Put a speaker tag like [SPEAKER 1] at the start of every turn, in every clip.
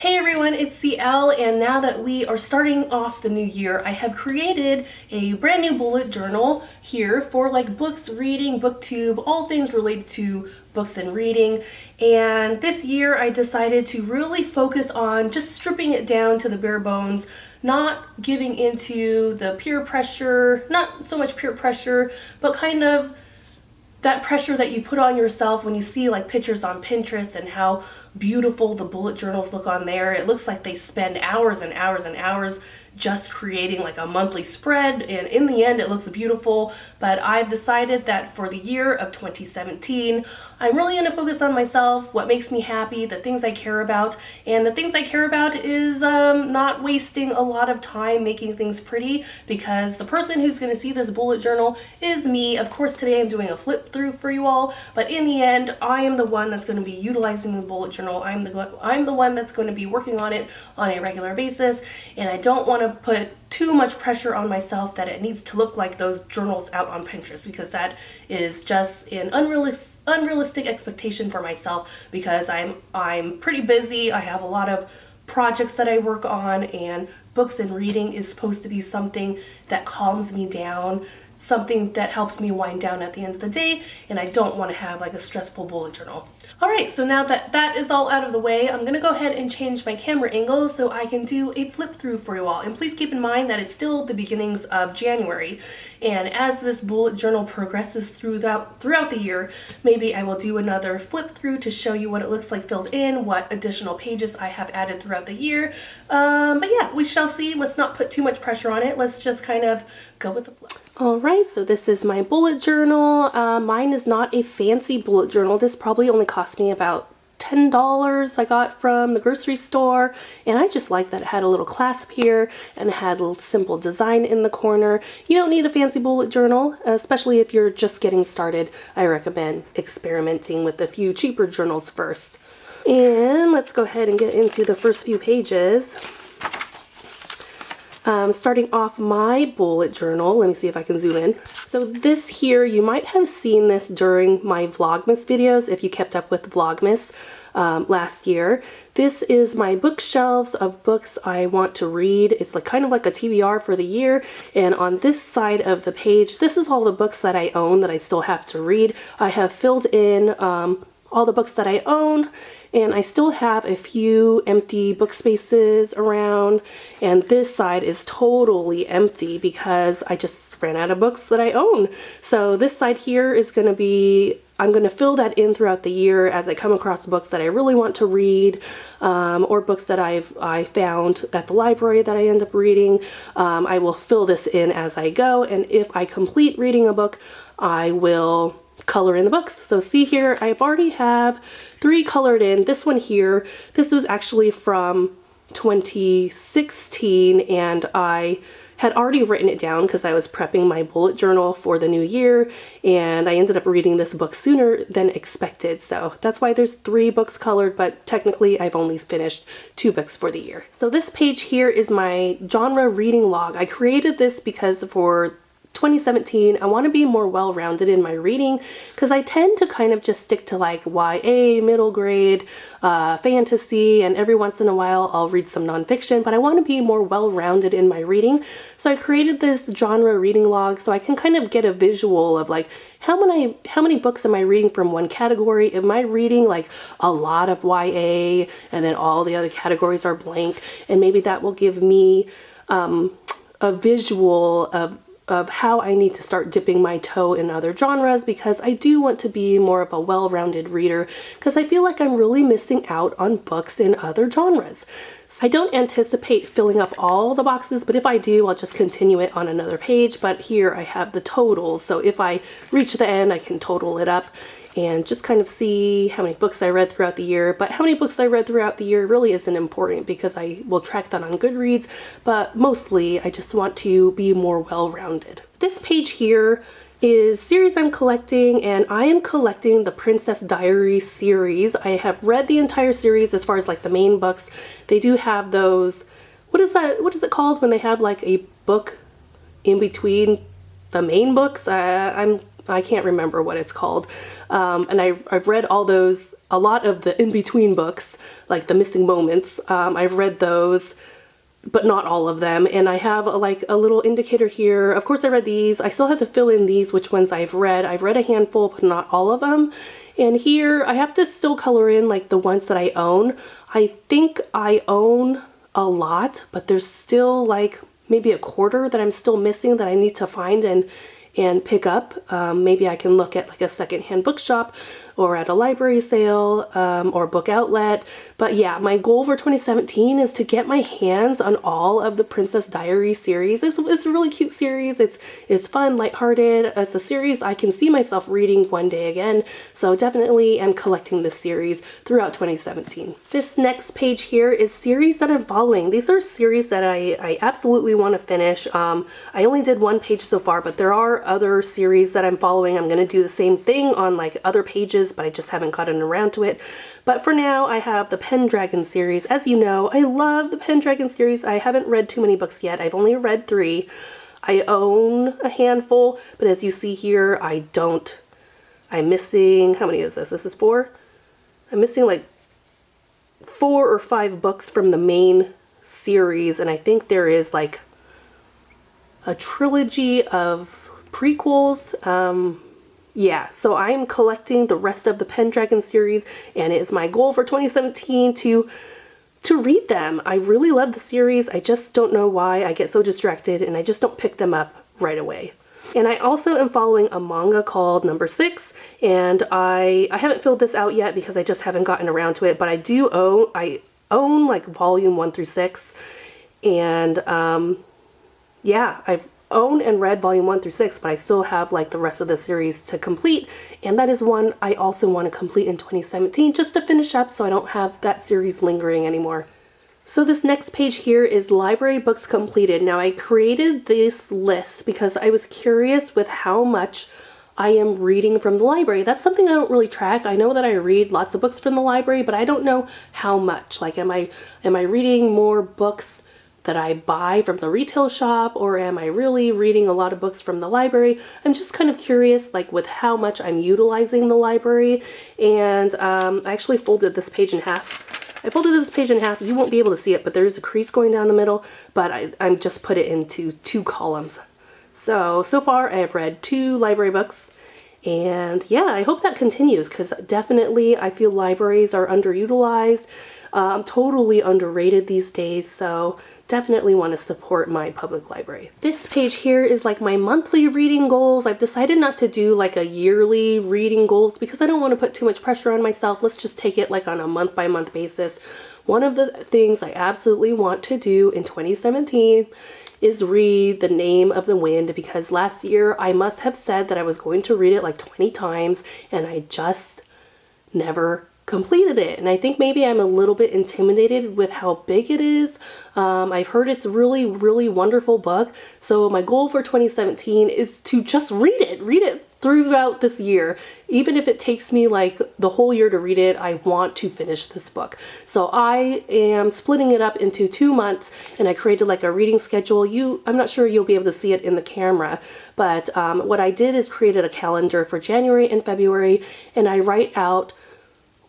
[SPEAKER 1] Hey everyone, it's CL, and now that we are starting off the new year, I have created a brand new bullet journal here for like books, reading, booktube, all things related to books and reading. And this year I decided to really focus on just stripping it down to the bare bones, not giving into the peer pressure, not so much peer pressure, but kind of that pressure that you put on yourself when you see like pictures on Pinterest and how beautiful the bullet journals look on there. It looks like they spend hours and hours and hours just creating like a monthly spread, and in the end it looks beautiful. But I've decided that for the year of 2017 I'm really going to focus on myself, what makes me happy, the things I care about, and the things I care about is not wasting a lot of time making things pretty, because the person who's going to see this bullet journal is me. Of course today I'm doing a flip through for you all, but in the end I am the one that's going to be utilizing the bullet journal. I'm the one that's going to be working on it on a regular basis, and I don't want to put too much pressure on myself that it needs to look like those journals out on Pinterest, because that is just an unrealistic expectation for myself, because I'm pretty busy. I have a lot of projects that I work on, and books and reading is supposed to be something that calms me down, something that helps me wind down at the end of the day, and I don't want to have like a stressful bullet journal. Alright, so now that that is all out of the way, I'm going to go ahead and change my camera angle so I can do a flip through for you all. And please keep in mind that it's still the beginnings of January, and as this bullet journal progresses throughout the year, maybe I will do another flip through to show you what it looks like filled in, what additional pages I have added throughout the year. But yeah, we shall see. Let's not put too much pressure on it. Let's just kind of go with the flow. Alright, so this is my bullet journal. Mine is not a fancy bullet journal. This probably only cost me about $10 I got from the grocery store, and I just like that it had a little clasp here and it had a little simple design in the corner. You don't need a fancy bullet journal, especially if you're just getting started. I recommend experimenting with a few cheaper journals first. And let's go ahead and get into the first few pages. Starting off my bullet journal, let me see if I can zoom in. So this here, you might have seen this during my Vlogmas videos if you kept up with Vlogmas last year. This is my bookshelves of books I want to read. It's like kind of like a TBR for the year, and on this side of the page, this is all the books that I own that I still have to read. I have filled in all the books that I own, and I still have a few empty book spaces around, and this side is totally empty because I just ran out of books that I own. So this side here is going to be, I'm going to fill that in throughout the year as I come across books that I really want to read, or books that I found at the library that I end up reading. I will fill this in as I go, and if I complete reading a book, I will color in the books. So see here, I already have 3 colored in. This one here, this was actually from 2016, and I had already written it down because I was prepping my bullet journal for the new year, and I ended up reading this book sooner than expected. So that's why there's 3 books colored, but technically I've only finished 2 books for the year. So this page here is my genre reading log. I created this because for 2017, I want to be more well-rounded in my reading, because I tend to kind of just stick to like YA, middle grade, fantasy, and every once in a while I'll read some nonfiction, but I want to be more well-rounded in my reading. So I created this genre reading log so I can kind of get a visual of like how many books am I reading from one category. Am I reading like a lot of YA and then all the other categories are blank, and maybe that will give me a visual of how I need to start dipping my toe in other genres, because I do want to be more of a well-rounded reader, because I feel like I'm really missing out on books in other genres. I don't anticipate filling up all the boxes, but if I do, I'll just continue it on another page. But here I have the totals, so if I reach the end, I can total it up and just kind of see how many books I read throughout the year. But how many books I read throughout the year really isn't important, because I will track that on Goodreads, but mostly I just want to be more well-rounded. This page here is series I'm collecting, and I am collecting the Princess Diaries series. I have read the entire series as far as like the main books. They do have those, what is it called when they have like a book in between the main books? I'm I can't remember what it's called. And I've read all those, a lot of the in-between books, like the missing moments. I've read those, but not all of them. And I have like a little indicator here. Of course I read these. I still have to fill in these, which ones I've read. I've read a handful, but not all of them. And here I have to still color in like the ones that I own. I think I own a lot, but there's still like maybe a quarter that I'm still missing that I need to find and pick up. Maybe I can look at like a secondhand bookshop or at a library sale or book outlet. But yeah, my goal for 2017 is to get my hands on all of the Princess Diaries series. It's a really cute series. It's fun, lighthearted. It's a series I can see myself reading one day again. So definitely am collecting this series throughout 2017. This next page here is series that I'm following. These are series that I absolutely want to finish. I only did one page so far, but there are other series that I'm following. I'm going to do the same thing on like other pages, but I just haven't gotten around to it. But for now, I have the Pendragon series. As you know, I love the Pendragon series. I haven't read too many books yet. I've only read 3. I own a handful, but as you see here, I don't. I'm missing, how many is this? This is 4? I'm missing like 4 or 5 books from the main series, and I think there is like a trilogy of prequels. Yeah, so I'm collecting the rest of the Pendragon series, and it is my goal for 2017 to read them. I really love the series. I just don't know why I get so distracted and I just don't pick them up right away. And I also am following a manga called Number 6, and I haven't filled this out yet because I just haven't gotten around to it, but I own like volume 1 through 6, and yeah, I've owned and read volume 1 through 6, but I still have like the rest of the series to complete, and that is one I also want to complete in 2017 just to finish up so I don't have that series lingering anymore. So this next page here is library books completed. Now I created this list because I was curious with how much I am reading from the library. That's something I don't really track. I know that I read lots of books from the library, but I don't know how much. Like, am I reading more books that I buy from the retail shop, or am I really reading a lot of books from the library? I'm just kind of curious, like, with how much I'm utilizing the library. And I actually folded this page in half. I folded this page in half. You won't be able to see it, but there is a crease going down the middle, but I'm just put it into 2 columns. So far I have read 2 library books, and yeah, I hope that continues, because definitely I feel libraries are underutilized, totally underrated these days, so definitely want to support my public library. This page here is like my monthly reading goals. I've decided not to do like a yearly reading goals because I don't want to put too much pressure on myself. Let's just take it like on a month-by-month basis. One of the things I absolutely want to do in 2017 is read The Name of the Wind, because last year I must have said that I was going to read it like 20 times and I just never completed it. And I think maybe I'm a little bit intimidated with how big it is. I've heard it's really, really wonderful book. So my goal for 2017 is to just read it throughout this year. Even if it takes me like the whole year to read it, I want to finish this book. So I am splitting it up into 2 months, and I created like a reading schedule. I'm not sure you'll be able to see it in the camera, but what I did is created a calendar for January and February, and I write out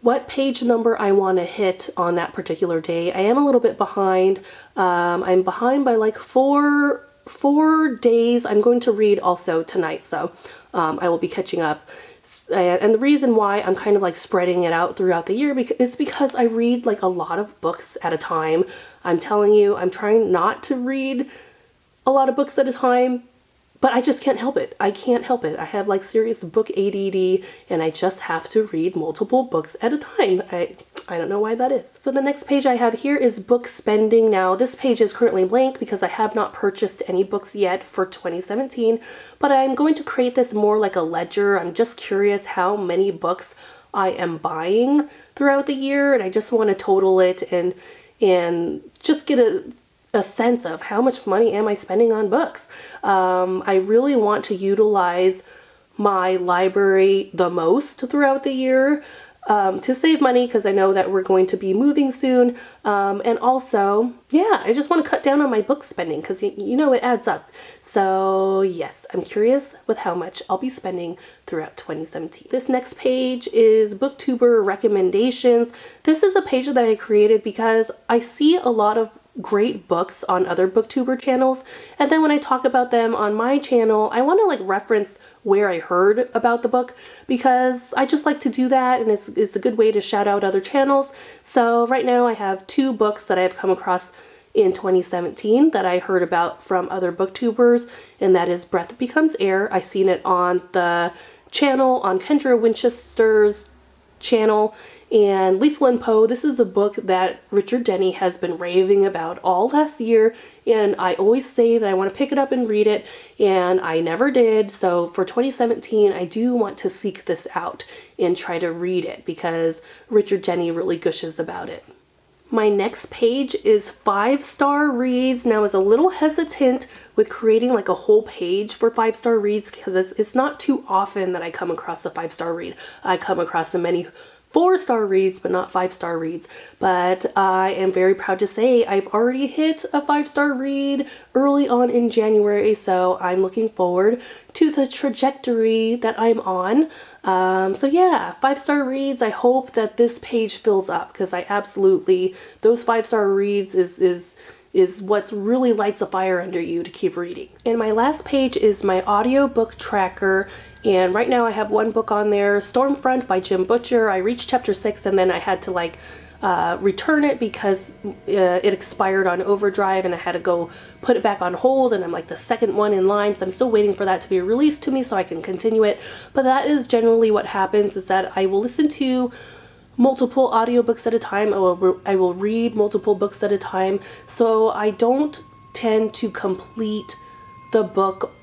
[SPEAKER 1] what page number I want to hit on that particular day. I am a little bit behind. I'm behind by like four days. I'm going to read also tonight, so I will be catching up. And the reason why I'm kind of like spreading it out throughout the year is because I read like a lot of books at a time. I'm telling you, I'm trying not to read a lot of books at a time, but I just can't help it. I can't help it. I have like serious book ADD, and I just have to read multiple books at a time. I don't know why that is. So the next page I have here is book spending. Now this page is currently blank because I have not purchased any books yet for 2017, but I'm going to create this more like a ledger. I'm just curious how many books I am buying throughout the year, and I just want to total it and just get a sense of how much money am I spending on books. I really want to utilize my library the most throughout the year. to save money because I know that we're going to be moving soon. And also, yeah, I just want to cut down on my book spending because you know it adds up. So yes, I'm curious with how much I'll be spending throughout 2017. This next page is Booktuber recommendations. This is a page that I created because I see a lot of great books on other booktuber channels, and then when I talk about them on my channel, I want to like reference where I heard about the book because I just like to do that, and it's a good way to shout out other channels. So right now I have 2 books that I've come across in 2017 that I heard about from other booktubers, and that is Breath Becomes Air. I seen it on the channel, on Kendra Winchester's channel, and Lethal and Poe. This is a book that Richard Denny has been raving about all last year, and I always say that I want to pick it up and read it, and I never did. So for 2017, I do want to seek this out and try to read it because Richard Denny really gushes about it. My next page is 5-star reads. Now I was a little hesitant with creating like a whole page for 5-star reads because it's not too often that I come across a 5-star read. I come across so many 4-star reads, but not 5-star reads. But I am very proud to say I've already hit a 5-star read early on in January, so I'm looking forward to the trajectory that I'm on. So yeah, 5-star reads. I hope that this page fills up because I absolutely, those 5-star reads is what's really lights a fire under you to keep reading. And my last page is my audiobook tracker, and right now I have 1 book on there, Stormfront by Jim Butcher. I reached chapter 6 and then I had to like return it because it expired on Overdrive and I had to go put it back on hold, and I'm like the second one in line, so I'm still waiting for that to be released to me so I can continue it. But that is generally what happens, is that I will listen to multiple audiobooks at a time. I will read multiple books at a time, so I don't tend to complete the book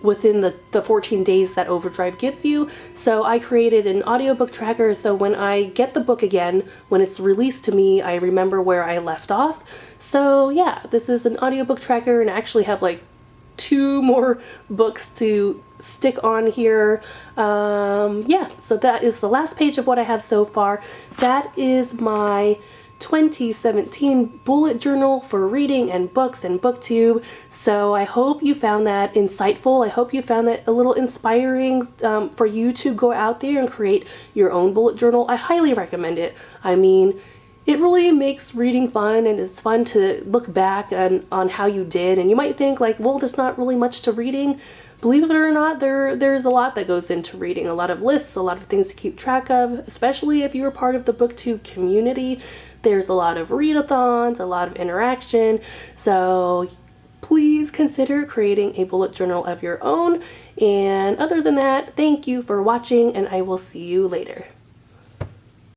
[SPEAKER 1] within the 14 days that Overdrive gives you. So I created an audiobook tracker, so when I get the book again, when it's released to me, I remember where I left off. So yeah, this is an audiobook tracker, and I actually have like 2 more books to stick on here. Yeah, so that is the last page of what I have so far. That is my 2017 bullet journal for reading and books and Booktube. So I hope you found that insightful. I hope you found that a little inspiring for you to go out there and create your own bullet journal. I highly recommend it. I mean, it really makes reading fun, and it's fun to look back on how you did. And you might think like, well, there's not really much to reading. Believe it or not, there's a lot that goes into reading. A lot of lists, a lot of things to keep track of, especially if you're part of the Booktube community. There's a lot of readathons, a lot of interaction. So please consider creating a bullet journal of your own. And other than that, thank you for watching, and I will see you later.